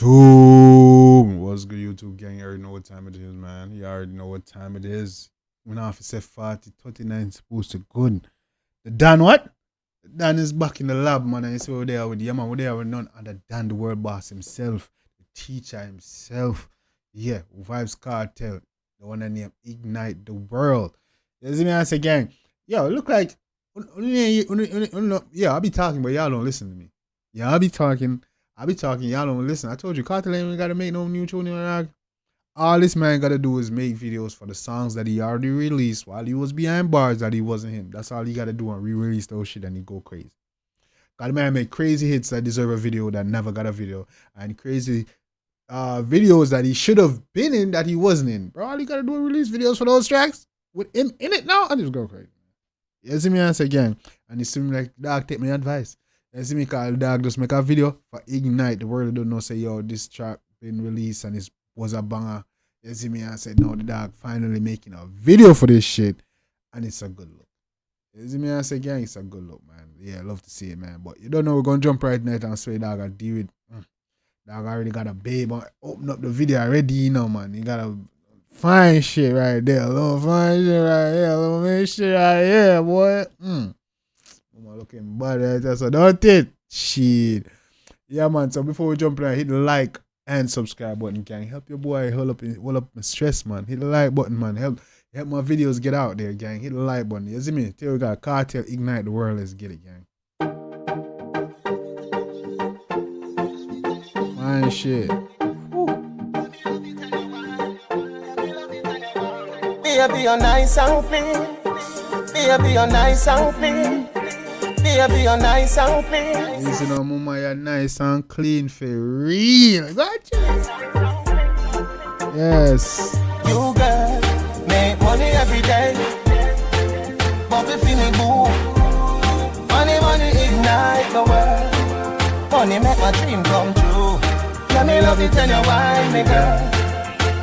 Boom! What's good, YouTube gang? You already know what time it is, man. You already know what time it is. When off set 40, 39 supposed to good. The Dan what? The Dan is back in the lab, man. And you see what they are with the man. What they are with none other than the world boss himself, the teacher himself. Yeah, Vybz Kartel, the one that named Ignite the World. You see me I say, gang? Yo, look like yeah, I'll be talking, but y'all don't listen to me. Yeah, I'll be talking, y'all don't listen. I told you, Kartel ain't even gotta make no new tune. All this man gotta do is make videos for the songs that he already released while he was behind bars that he wasn't him. That's all he gotta do and re-release those shit and he go crazy. Got the man make crazy hits that deserve a video that never got a video. And crazy videos that he should have been in that he wasn't in. Bro, all he gotta do is release videos for those tracks with him in it now and just go crazy. You see me answer again. And you see me like, dog, take my advice. You see me call dog just make a video for Ignite. The world don't know say, yo, this track been released and it was a banger. You see me and said, no, the dog finally making a video for this shit. And it's a good look. You see me and say, gang, it's a good look, man. Yeah, I love to see it, man. But you don't know we're gonna jump right now and say, dog, I deal with dog already got a babe on open up the video already, you know, man. You got a fine shit right there. A little fine shit right here. A little man shit right here, boy. I'm looking bad right there. So don't it. Shit. Yeah, man. So before we jump in, hit the like and subscribe button, gang. Help your boy hold up my stress, man. Hit the like button, man. Help my videos get out there, gang. Hit the like button. You see me? Till we got Kartel Ignite the World. Let's get it, gang. Fine shit. Baby, you're nice and clean. Baby, you're nice and clean. Baby, you're nice and clean. You see now, mama, you're nice and clean for real. Got you? Yes. You girl, make money every day. But if you me boo, money ignite the world. Money make my dream come true. Let me love it and you wine me, girl.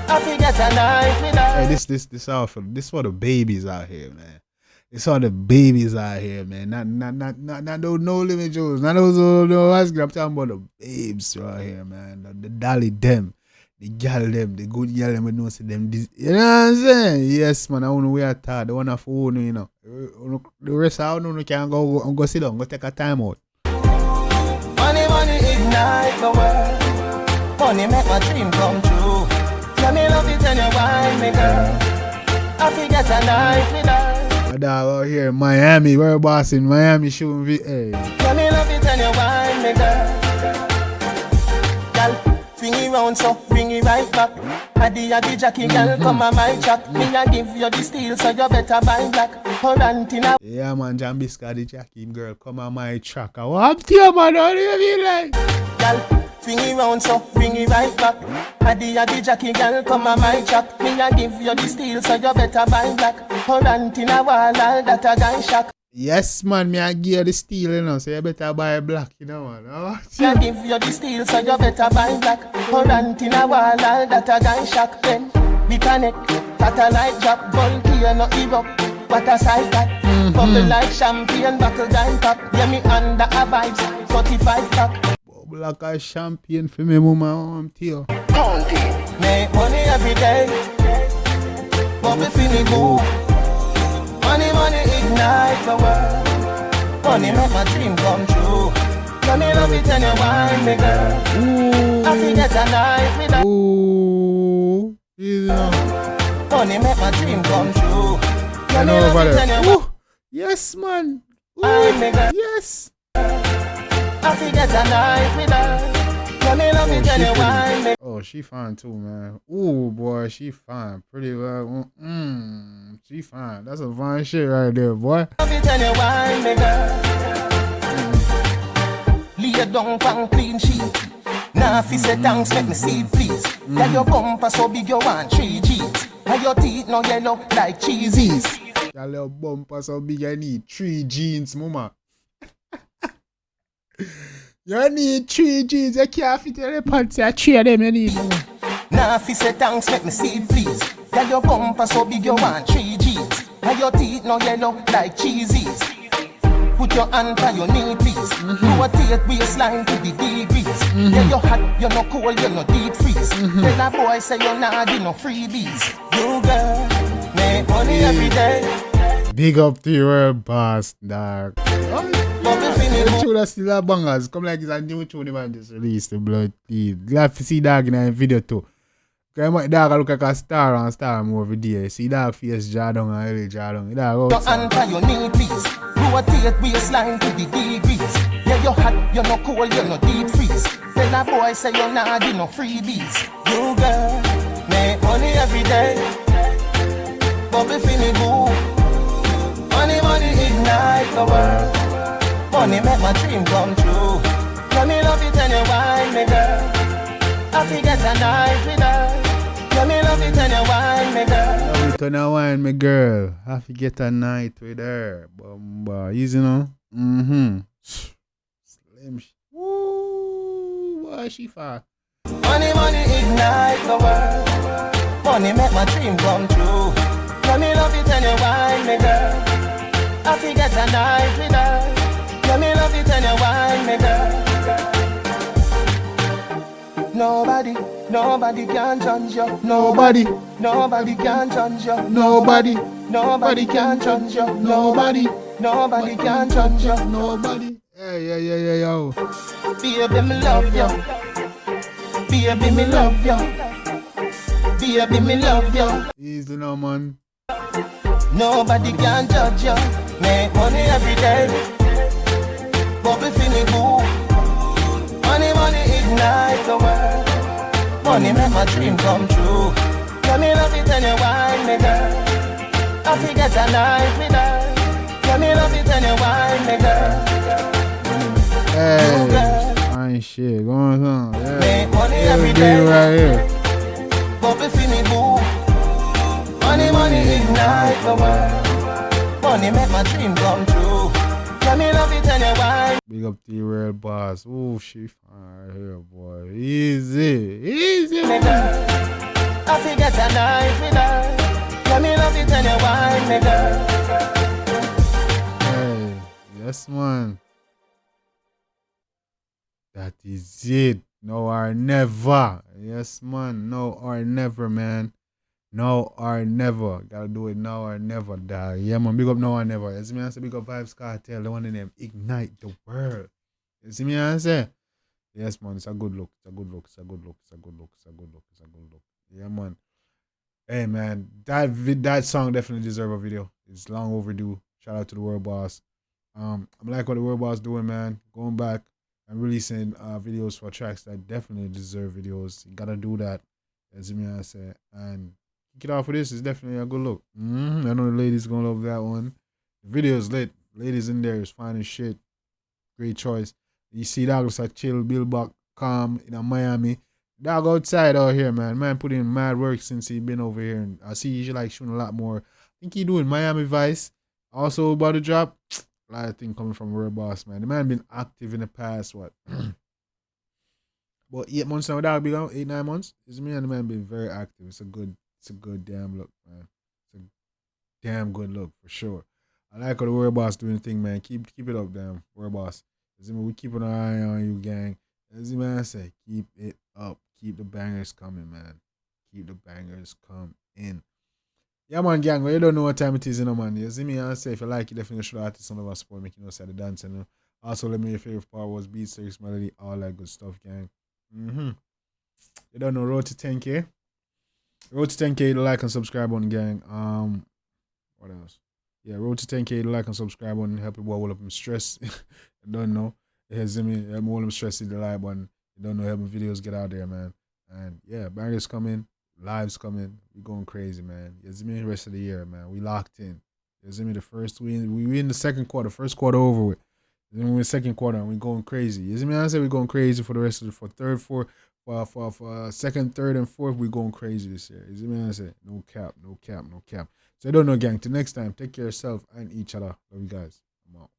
I forget a night with her. Hey, this all for the babies out here, man. It's all the babies out here, man. Not those no limit Joes. Not those no asking. I'm talking about the babes right here, man. The dolly them, the gal them, the good gal them. We know see them. You know what I'm saying? Yes, man. I want to wear a tie. The one for own, you know. The rest I don't know. Can go sit down. Go take a time out. Money ignite the world. Money make my dream come true. Let me love it and you wine me, girl. I forget a night with her. My dog out here in Miami, we're boss in Miami shooting hey. Let me love it and you wine me, girl. Girl, swing it round so bring it right back. Addy Jackie, girl, come on my track. Me a give you the steel so you better buy black. Horantina. Yeah, man, Jambisco, the Jackie, girl, come on my track. I want to man, don't you feel like? Girl, swing it round so bring it right back. Addy Jackie, girl, come on my track. Me a give you the steel so you better buy black. Horantina wall, all that a guy shock. Yes, man, me I give you the steel, you know, so you better buy black, you know, man. I give you the steel, so you better buy black. Horantina wall, all that a guy shock. Then we connect, satellite drop, volcano erupt. What a sight that, bubble like champagne, buckle down top. Yeah, me under a Vybz, 45 pack. Bubble like a champagne for me, mama, too. Make money every day, bubble for me boo. Money ignite the world. Money make my dream come true. Let me love it and you wine me, girl. I forget a night with her. Ooh, yeah. Money make my dream come true. Let me love it and you wine. Yes, man. Ooh, yes. I forget a night with her. Let me love it and you wine me. Oh, she fine too, man. Ooh, boy, she fine. Pretty well. She fine. That's a fine shit right there, boy. Love it and you wine me, girl. Lay down pan clean sheet. Now if you say thanks, make me see it, please. That your bumper so big you want 3 G's. And your teeth no yellow like cheesies. That little bumper so big I need 3 jeans, mama. You need 3 jeans. You can't fit in the pants. 3 of them you need. Now if you say thanks, make me see it, please. That your bumper so big you want 3 G's. And your teeth no yellow like cheesies. Put your hand on your knee, please. Rotate waistline to the degrees. Yeah, you're hot, you're not cold, you're not deep freeze. Tell a boy say you're not no freebies. You girl, make money every day. Big up to your boss, dog. The tune that still have bangers. Come like it's a new tune, man. Just released the blood teeth. Glad to see dog in a video too. Because dog look like a star on star movie there. See dog face jaw down and really jaw down. Dog your hand on your knee, please. Rotate waistline to the degrees. Yeah, you're hot, you're not cold, you're not deep freeze. Tell a boy say you're not no freebies. You girl, make money every day. Bubble for me boo. Money, money ignite the world. Money make my dream come true. Let me love it and you wine me girl. I forget a night with her. Let me love it and you wine me girl. Love it and you wine me girl. I forget a night with her. Bumba, easy no? Slim. Woo, why she far? Money, money ignite the world. Money make my dream come true. Let me love it and you wine me girl. I forget a night with her. Let me love it and you wine me girl. Nobody can judge you. Nobody can judge you. Nobody can judge you. Nobody can judge you. Nobody. Yeah, yo. Baby, me love you. Baby, me love you. Baby, me love you. Easy no, man. Nobody can judge you. Make money every day. Bubble for me boo. Money, money ignite the world. Money make my dream come true. Let me love it and you wine me girl. I forget a night with her. Let me love it and you wine me girl. Hey, fine shit, going on. Yeah. Make money every day. Right here. Bubble for me boo. Money, money ignite the world. Money make my dream come true. Let me love it and you wine. Big up to your real boss. Oh, she fine here, boy. Easy. I forget a night with her. Let me love it and you wine me girl. Hey, yes, man. That is it. No or never. Yes, man. No or never, man. Now or never. Gotta do it now or never, dog. Yeah, man. Big up now or never. You see me? I say big up Vybz Kartel. The one in them ignite the world. You see me? I say? Yes, man. It's a good look. It's a good look. Yeah, man. Hey, man. That song definitely deserves a video. It's long overdue. Shout out to the World Boss. I'm like what the World Boss doing, man. Going back and releasing videos for tracks that definitely deserve videos. You gotta do that. You see me? I say? And kick it off with this. It's definitely a good look. I know the ladies gonna love that one. The video is lit. Ladies in there is fine as shit. Great choice. You see that looks like chill, Bill back, calm in Miami. Dog outside out here, man. Man put in mad work since he been over here. And I see he like shooting a lot more. I think he doing Miami Vice. Also about to drop. A lot of things coming from Real Boss, man. The man been active in the past, what? About 8 months now, that'll be gone. 8-9 months. It's me and the man been very active. It's a good damn look, man. It's a damn good look for sure. I like how the World Boss doing the thing, man. Keep it up, damn World Boss. We keep an eye on you, gang. As the man say, keep it up. Keep the bangers coming, man. Keep the bangers coming. Yeah, man, gang. Well, you don't know what time it is, man. You see me? I say, if you like it, definitely show artists some of our support, make you know, say the dance. Also, let me know your favorite part was beats, lyrics, melody, all that good stuff, gang. You don't know, road to 10K. Road to 10K, the like and subscribe button, gang. What else? Yeah, road to 10K, the like and subscribe button, help people hold up them stress. You don't know. You see me? Help me hold them stress in the like button. You don't know, help my videos get out there, man. And yeah, bangers coming, lives coming. We going crazy, man. You see me? The rest of the year, man. We locked in. You see me? We in the second quarter, first quarter over with. Then we're in the second quarter and we going crazy. You see me? I say we going crazy for the rest of for third, fourth, for second, third, and fourth. We going crazy this year. You see me? I say no cap. So I don't know, gang. Till next time, take care of yourself and each other. Love you guys. I'm out.